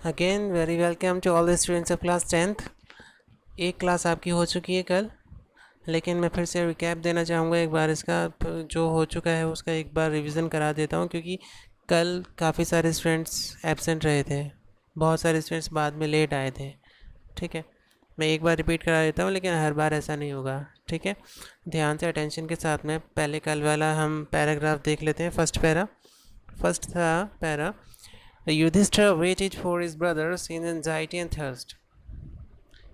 Again very welcome to all the students of class 10th। एक class आपकी हो चुकी है कल, लेकिन मैं फिर से रिकैप देना चाहूँगा एक बार। इसका जो हो चुका है उसका एक बार रिवीजन करा देता हूँ, क्योंकि कल काफ़ी सारे स्टूडेंट्स एब्सेंट रहे थे, बहुत सारे स्टूडेंट्स बाद में लेट आए थे। ठीक है, मैं एक बार रिपीट करा देता हूँ, लेकिन हर बार ऐसा नहीं होगा। ठीक है, ध्यान से अटेंशन के साथ में पहले कल वाला हम पैराग्राफ देख लेते हैं। फर्स्ट था para, Yudhishthir waited for his brothers in anxiety and thirst।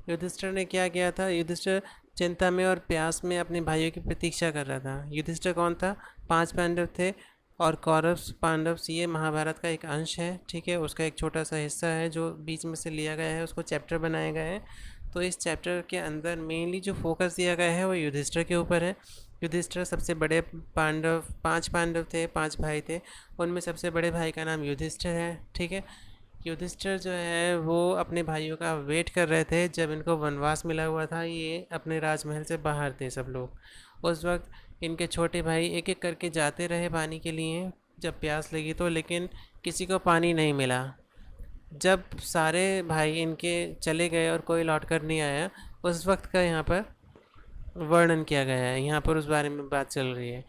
Yudhishthir ने क्या किया था? युधिष्ठिर चिंता में और प्यास में अपने भाइयों की प्रतीक्षा कर रहा था। युधिष्ठिर कौन था? 5 पांडव थे, और कौरव पांडव ये महाभारत का एक अंश है। ठीक है, उसका एक छोटा सा हिस्सा है जो बीच में से लिया गया है, उसको चैप्टर बनाया गया है। तो इस चैप्टर के अंदर मेनली जो फोकस दिया गया है वो युधिष्ठिर के ऊपर है। युधिष्ठिर सबसे बड़े पांडव, 5 पांडव थे, 5 भाई थे, उनमें सबसे बड़े भाई का नाम युधिष्ठिर है। ठीक है, युधिष्ठिर जो है वो अपने भाइयों का वेट कर रहे थे जब इनको वनवास मिला हुआ था। ये अपने राजमहल से बाहर थे सब लोग। उस वक्त इनके छोटे भाई एक एक करके जाते रहे पानी के लिए जब प्यास लगी तो, लेकिन किसी को पानी नहीं मिला। जब सारे भाई इनके चले गए और कोई लौट कर नहीं आया, उस वक्त का यहाँ पर वर्णन किया गया है, यहाँ पर उस बारे में बात चल रही है।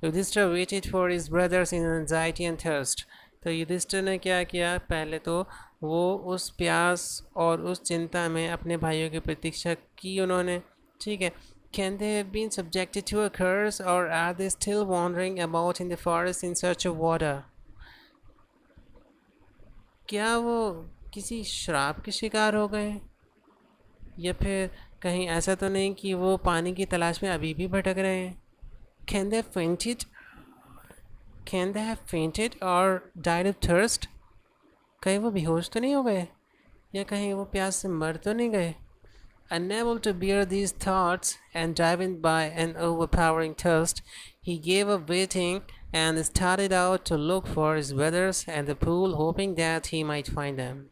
Yudhishthir waited for his brothers in anxiety and thirst. तो युधिष्ठिर ने क्या किया? पहले तो वो उस प्यास और उस चिंता में अपने भाइयों की प्रतीक्षा की उन्होंने। ठीक है, Can they have been subjected to a curse, or are they still wandering about in the forest in search of water? क्या वो किसी श्राप के शिकार हो गए, या फिर कहीं ऐसा तो नहीं कि वो पानी की तलाश में अभी भी भटक रहे हैं? Can they have fainted? Can they have fainted or died of thirst? कहीं वो बेहोश तो नहीं हो गए, या कहीं वो प्यास से मर तो नहीं गए? Unable to bear these thoughts and driven by an overpowering thirst, he gave up waiting and started out to look for his brothers at the pool, hoping that he might find them.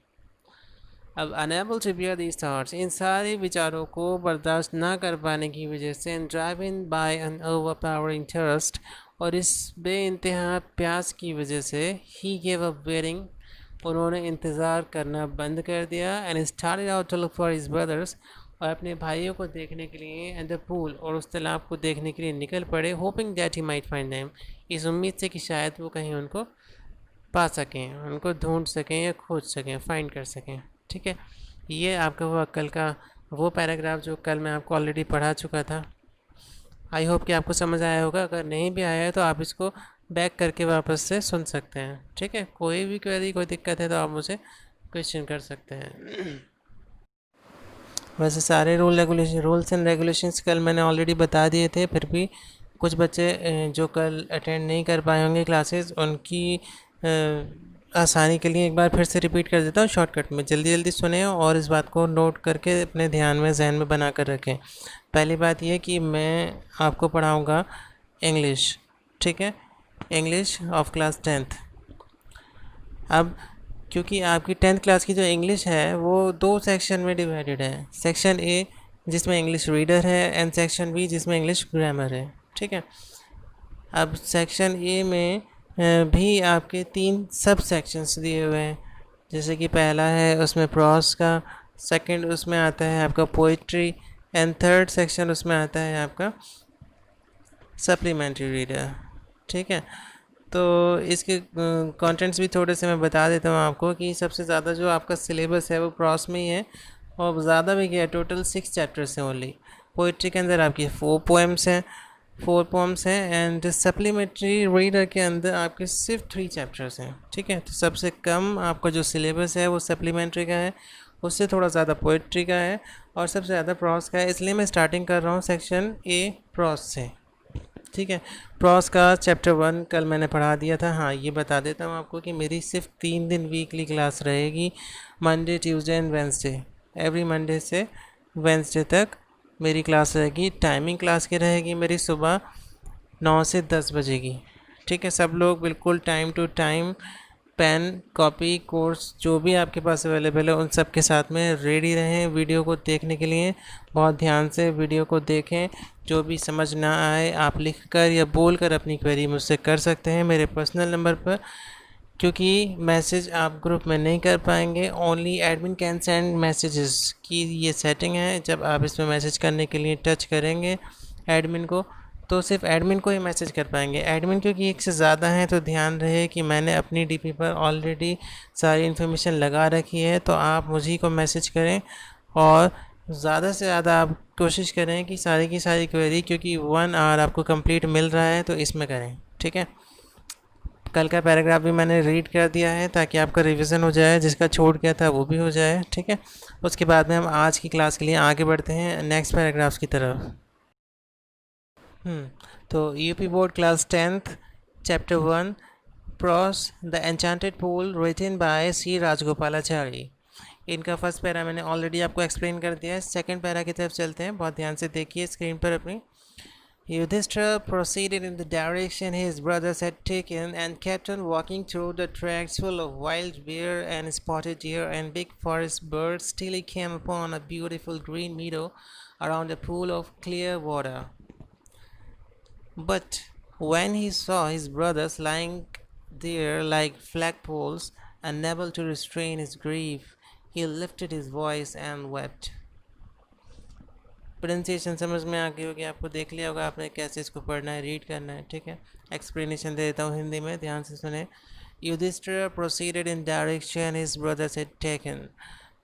अब unable to bear these thoughts, इन सारे विचारों को बर्दाश्त ना कर पाने की वजह से, and driven by an overpowering thirst, और इस बेइंतहा प्यास की वजह से, he gave up waiting, उन्होंने इंतज़ार करना बंद कर दिया, and started out to look for his brothers, और अपने भाइयों को देखने के लिए, एंड द पूल, और उस तालाब को देखने के लिए निकल पड़े, hoping that he might find them, इस उम्मीद से कि शायद वो कहीं उनको पा सकें, उनको ढूंढ सकें या खोज सकें, फाइंड कर सकें। ठीक है, ये आपका हुआ कल का वो पैराग्राफ जो कल मैं आपको ऑलरेडी पढ़ा चुका था। आई होप कि आपको समझ आया होगा। अगर नहीं भी आया है तो आप इसको बैक करके वापस से सुन सकते हैं। ठीक है, कोई भी क्वेरी, कोई दिक्कत है तो आप मुझे क्वेश्चन कर सकते हैं। वैसे सारे रूल्स एंड रेगुलेशंस कल मैंने ऑलरेडी बता दिए थे, फिर भी कुछ बच्चे जो कल अटेंड नहीं कर पाए होंगे क्लासेस, उनकी आसानी के लिए एक बार फिर से रिपीट कर देता हूँ शॉर्टकट में। जल्दी जल्दी सुने और इस बात को नोट करके अपने ध्यान में, जहन में बना कर रखें। पहली बात यह कि मैं आपको पढ़ाऊँगा इंग्लिश। ठीक है, इंग्लिश ऑफ क्लास 10th। अब क्योंकि आपकी 10th क्लास की जो इंग्लिश है वो 2 सेक्शन में डिवाइडेड है। सेक्शन ए जिसमें इंग्लिश रीडर है, एंड सेक्शन बी जिसमें इंग्लिश ग्रामर है। ठीक है, अब सेक्शन ए में भी आपके 3 सब सेक्शंस दिए हुए हैं। जैसे कि पहला है उसमें प्रॉस का, सेकंड उसमें आता है आपका पोइट्री, एंड थर्ड सेक्शन उसमें आता है आपका सप्लीमेंट्री रीडर। ठीक है, तो इसके कंटेंट्स भी थोड़े से मैं बता देता हूँ आपको कि सबसे ज़्यादा जो आपका सिलेबस है वो प्रॉस में ही है, और ज़्यादा भी क्या है, टोटल 6 चैप्टर्स हैं ओनली। पोइट्री के अंदर आपकी 4 पोएम्स हैं, एंड सप्लीमेंट्री रीडर के अंदर आपके सिर्फ 3 चैप्टर्स हैं। ठीक है, तो सबसे कम आपका जो सिलेबस है वो सप्लीमेंट्री का है, उससे थोड़ा ज़्यादा पोइट्री का है, और सबसे ज़्यादा प्रॉस का है। इसलिए मैं स्टार्टिंग कर रहा हूँ सेक्शन ए प्रॉस से। ठीक है, प्रॉस का चैप्टर 1 कल मैंने पढ़ा दिया था। हाँ, ये बता देता हूँ आपको कि मेरी सिर्फ 3 दिन वीकली क्लास रहेगी, Monday, Tuesday and Wednesday. Every Monday से वेंसडे तक मेरी क्लास रहेगी। टाइमिंग क्लास की रहेगी मेरी सुबह 9 से 10 बजे की। ठीक है, सब लोग बिल्कुल time to time pen, copy, course जो भी आपके पास अवेलेबल है उन सब के साथ में रेडी रहें वीडियो को देखने के लिए। बहुत ध्यान से वीडियो को देखें। जो भी समझ ना आए आप लिख कर या बोल कर अपनी क्वेरी मुझसे कर सकते हैं मेरे पर्सनल नंबर पर क्योंकि मैसेज आप ग्रुप में नहीं कर पाएंगे, only admin can send messages की ये सेटिंग है। जब आप इसमें मैसेज करने के लिए टच करेंगे एडमिन को, तो सिर्फ एडमिन को ही मैसेज कर पाएंगे। एडमिन क्योंकि एक से ज़्यादा हैं, तो ध्यान रहे कि मैंने अपनी डीपी पर ऑलरेडी सारी इन्फॉर्मेशन लगा रखी है, तो आप मुझे को मैसेज करें और ज़्यादा से ज़्यादा आप कोशिश करें कि सारी की सारी क्वेरी, क्योंकि 1 आवर आपको कंप्लीट मिल रहा है, तो इसमें करें। ठीक है, कल का पैराग्राफ भी मैंने रीड कर दिया है ताकि आपका रिवीजन हो जाए, जिसका छूट गया था वो भी हो जाए। ठीक है, उसके बाद में हम आज की क्लास के लिए आगे बढ़ते हैं नेक्स्ट पैराग्राफ्स की तरफ। तो UP board class 10th chapter 1 prose the enchanted pool written by C Rajagopalachari. इनका फर्स्ट पैरा मैंने ऑलरेडी आपको एक्सप्लेन कर दिया है। सेकंड पैरा की तरफ चलते हैं, बहुत ध्यान से देखिए स्क्रीन पर अपनी। Yudhishthira proceeded in the direction his brothers had taken and kept on walking through the tracks full of wild bear and spotted deer and big forest birds till he came upon a beautiful green meadow around a pool of clear water. But when he saw his brothers lying there like flagpoles, unable to restrain his grief, he lifted his voice and wept. Pronunciation समझ में आ गई होगी, आपको देख लिया होगा आपने कैसे इसको पढ़ना है, रीड करना है। ठीक है, एक्सप्लेनेशन दे देता हूँ हिंदी में, ध्यान से सुने। Yudhishthir proceeded in direction his brothers had taken.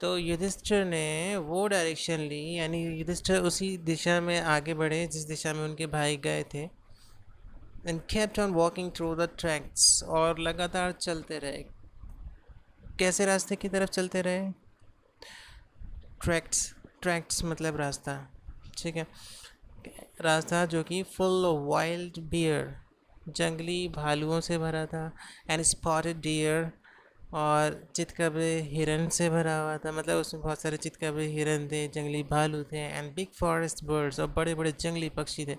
तो युधिष्ठिर ने वो डायरेक्शन ली, यानी युधिष्ठिर उसी दिशा में आगे बढ़े जिस दिशा में उनके भाई गए थे। And kept on walking through the tracks, और लगातार चलते रहे। कैसे रास्ते की तरफ चलते रहे? ट्रैक्ट्स, ट्रैक्ट्स मतलब रास्ता। ठीक है, रास्ता जो कि फुल ऑफ वाइल्ड बियर, जंगली भालुओं से भरा था। एंड स्पॉटेड डियर, और चितकबरे हिरन से भरा हुआ था, मतलब उसमें बहुत सारे चितकबरे हिरन थे, जंगली भालू थे। एंड बिग फॉरेस्ट बर्ड्स, और बड़े बड़े जंगली पक्षी थे।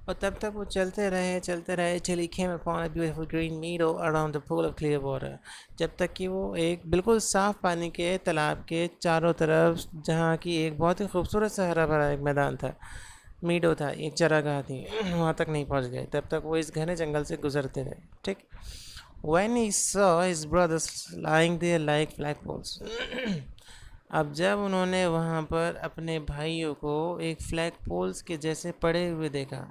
और तब तक वो चलते रहे till he came upon a beautiful green meadow around the pool of clear water, जब तक कि वो एक बिल्कुल साफ़ पानी के तालाब के चारों तरफ, जहाँ की एक बहुत ही खूबसूरत सा हरा भरा एक मैदान था, मीडो था, एक चरागाह थी, वहाँ तक नहीं पहुँच गए। तब तक वो इस घने जंगल से गुजरते रहे। ठीक, when he saw his brothers lying there like flagpoles, अब जब उन्होंने वहाँ पर अपने भाइयों को एक फ्लैग पोल्स के जैसे पड़े हुए देखा,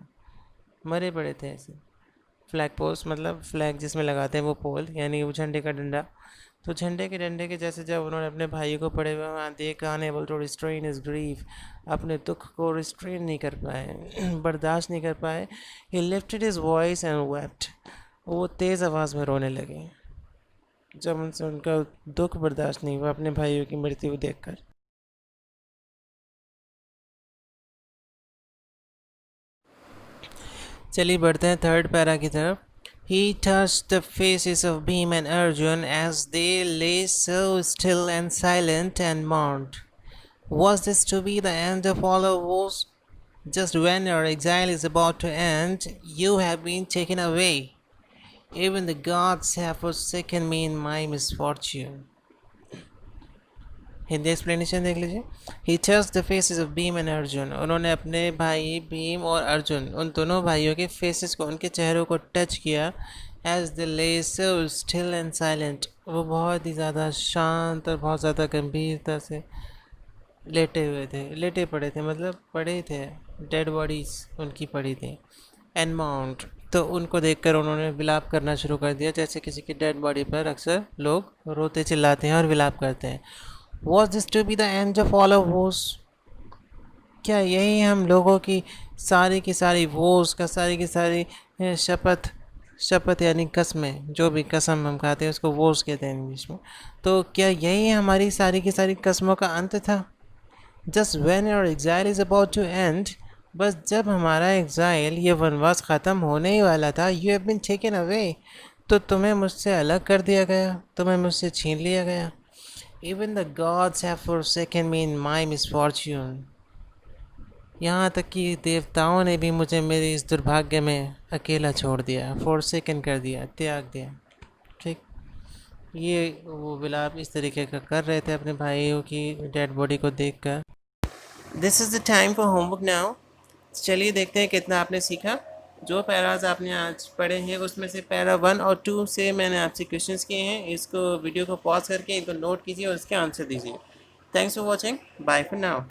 मरे पड़े थे ऐसे। फ्लैग पोस्ट मतलब फ्लैग जिसमें लगाते हैं वो पोल, यानी वो झंडे का डंडा। तो झंडे के डंडे के जैसे जब उन्होंने अपने भाई को पड़े हुए वहाँ देखा, unable to restrain his grief, अपने दुख को रिस्ट्रेन नहीं कर पाए, बर्दाश्त नहीं कर पाए। ही lifted his voice and wept, वो तेज़ आवाज़ में रोने लगे जब उनसे उनका दुख बर्दाश्त नहीं हुआ अपने भाइयों की मृत्यु देखकर। चलिए बढ़ते हैं थर्ड पैरा की तरफ। He touched the faces of Bhim and Arjun as they lay so still and silent and mourned. Was this to be the end of all our woes? Just when your exile is about to end, you have been taken away. Even the gods have forsaken me in my misfortune. Hindi explanation देख लीजिए। He touch the faces of Bhim and Arjun, उन्होंने अपने भाई भीम और अर्जुन, उन दोनों भाइयों के फेसेस को, उनके चेहरों को टच किया। एज द ले सो स्टिल एंड साइलेंट, वो बहुत ही ज़्यादा शांत और बहुत ज़्यादा गंभीरता से लेटे हुए थे, लेटे पड़े थे, मतलब पड़े थे, डेड बॉडीज उनकी पड़ी थी। एंड माउंट, तो उनको देखकर उन्होंने विलाप करना शुरू कर दिया, जैसे किसी की डेड बॉडी पर अक्सर लोग रोते चिल्लाते हैं और विलाप करते हैं। Was this to be the end of all of woes? क्या यही हम लोगों की सारी वोस का, सारी की सारी शपथ, शपथ यानी कसमें, जो भी कसम हम खाते हैं उसको वोस कहते हैं इंग्लिश में। तो क्या यही हमारी सारी की सारी कसमों का अंत था? Just when your exile is about to end, बस जब हमारा एग्ज़ाइल, ये वनवास ख़त्म होने ही वाला था, you have been taken away, तो तुम्हें मुझसे अलग कर दिया गया, तुम्हें मुझसे छीन लिया गया। Even the gods have forsaken me in my misfortune, यहाँ तक कि देवताओं ने भी मुझे मेरे इस दुर्भाग्य में अकेला छोड़ दिया, forsaken कर दिया, त्याग दिया। ठीक, ये वो विलाप इस तरीके का कर रहे थे अपने भाइयों की डेड बॉडी को देखकर। This is the time for homework now. चलिए देखते हैं कितना आपने सीखा। जो पैराज आपने आज पढ़े हैं उसमें से पैरा 1 और 2 से मैंने आपसे क्वेश्चंस किए हैं। इसको वीडियो को पॉज करके इनको नोट कीजिए और इसके आंसर दीजिए। Thanks for watching, bye for now.